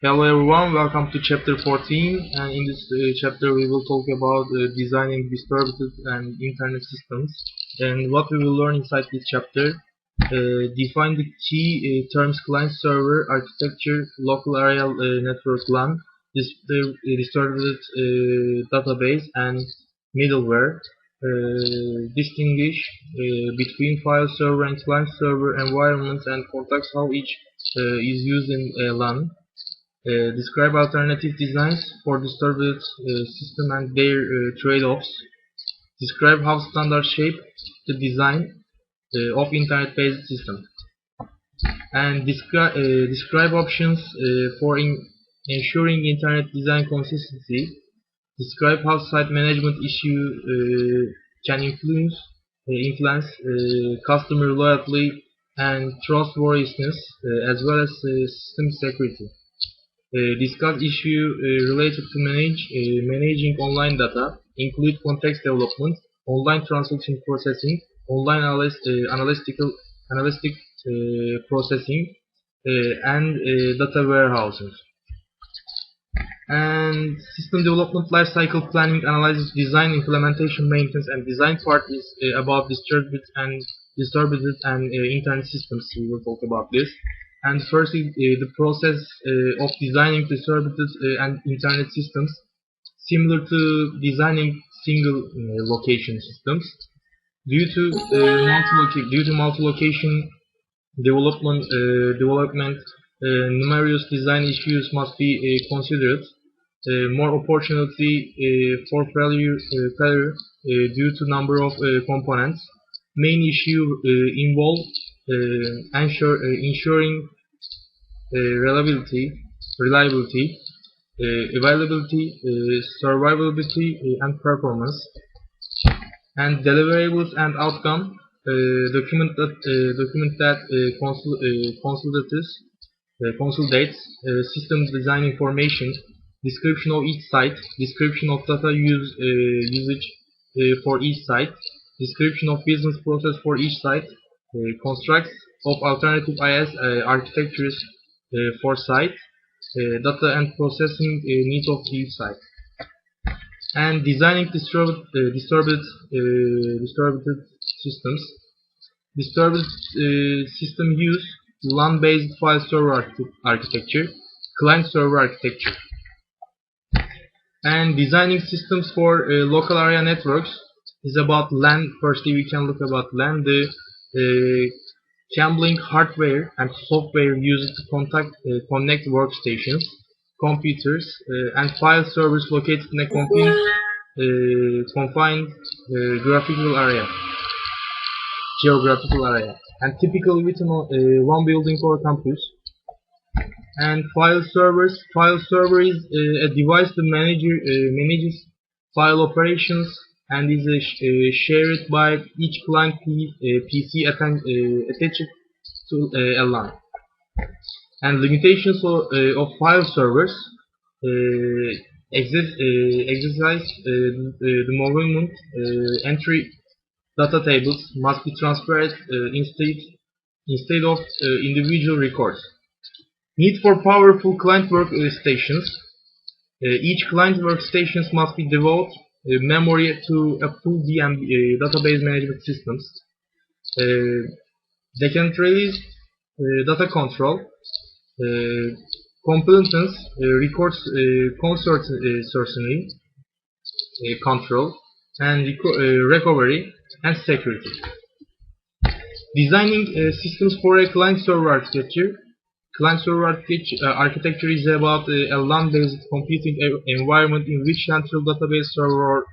Hello everyone, welcome to chapter 14, and in this chapter we will talk about designing distributed and internet systems. And what we will learn inside this chapter, define the key terms: client server architecture, local area network LAN, distributed database, and middleware. Distinguish between file server and client server environments and context how each is used in LAN. Describe alternative designs for distributed system and their trade-offs. Describe how standards shape the design of internet-based system. And describe options for ensuring internet design consistency. Describe how site management issue can influence customer loyalty and trustworthiness, as well as system security. Discuss issues related to managing online data, include context development, online transaction processing, online analytic processing, and data warehousing. And system development lifecycle planning, analysis, design, implementation, maintenance, and design part is about distributed and internet systems. We will talk about this. And firstly, the process of designing distributed and internet systems, similar to designing single location systems. Due to multi-location development, numerous design issues must be considered. More opportunity for failure due to number of components. Main issue involve ensuring reliability, availability, survivability, and performance. And deliverables and outcome. Document that consolidates system design information, description of each site, description of data usage for each site, description of business process for each site, constructs of alternative IS architectures for site, data and processing needs of each site. And designing distributed systems. Distributed system use LAN-based file server architecture, client server architecture. And designing systems for local area networks is about LAN. Firstly, we can look about LAN, the cabling hardware and software used to connect workstations, computers, and file servers located in a confined geographical area, and typically within one building or campus. And file server is a device that manages file operations and is shared by each client PC attached to a LAN. And limitations of file servers exercise the movement entry data tables must be transferred instead of individual records. Need for powerful client workstations. Each client workstations must be devoted memory to a full VM database management systems. Decentralized data control, compliance, records consortium control, and recovery and security. Designing systems for a client-server architecture. Client-server architecture is about a LAN-based computing environment in which central database server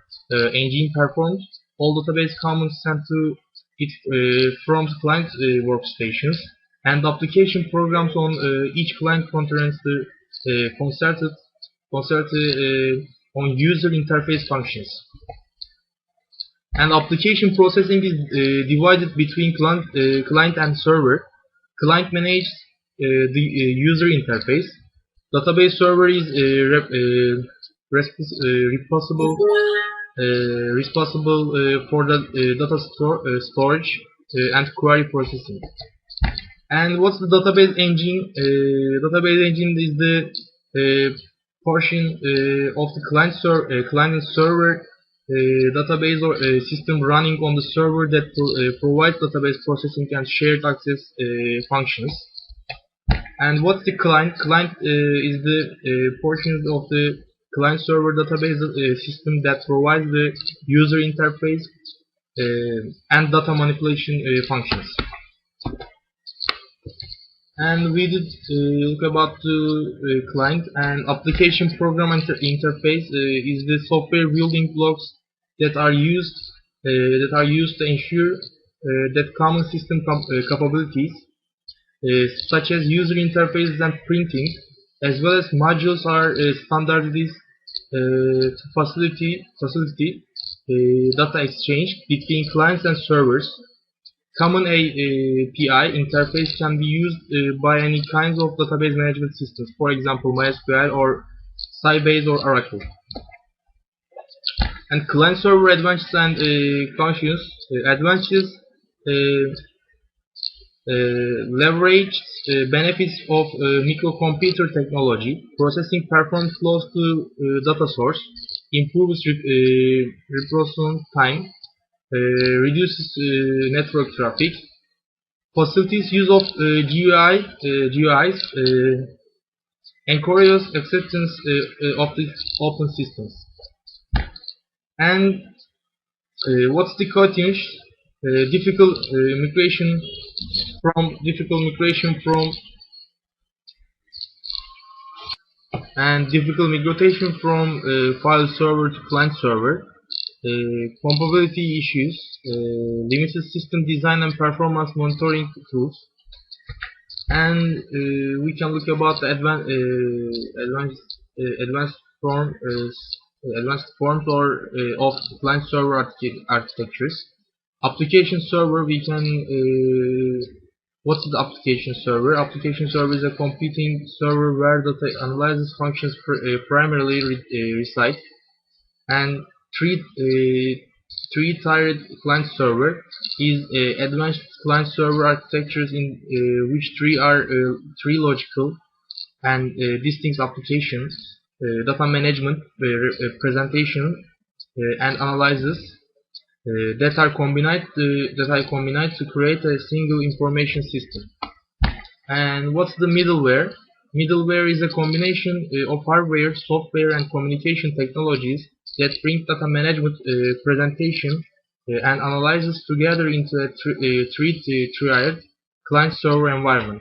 engine performs. All database comments sent to it from client workstations, and application programs on each client concerns the concerted on user interface functions. And application processing is divided between client and server. Client manages the user interface. Database server is responsible for the data storage and query processing. And what's the database engine? Database engine is the portion of the client and server database or system running on the server that provides database processing and shared access functions. And what's the client? Client is the portions of the client-server database system that provides the user interface and data manipulation functions. And we did look about the client. And application program interface is the software building blocks that are used to ensure that common system capabilities such as user interfaces and printing, as well as modules, are standardized to facilitate data exchange between clients and servers. Common API interface can be used by any kinds of database management systems, for example MySQL or Sybase or Oracle. And client-server advantages and functions. Advantages leverage benefits of microcomputer technology, processing performance close to data source, improves reprocessing time, reduces network traffic, facilitates use of GUIs, encourages acceptance of the open systems. And what's the cutting? Difficult migration from file server to client server, compatibility issues, limited system design and performance monitoring tools. And we can look about the advanced forms of client server architectures. Application server, we can what's the application server? Application server is a computing server where data analysis functions primarily reside. And three-tiered client server is advanced client server architectures in which three logical and distinct applications: data management, presentation, and analysis. That are combined to create a single information system. And what's the middleware? Middleware is a combination of hardware, software, and communication technologies that bring data management, presentation, and analysis together into a three-tiered client-server environment.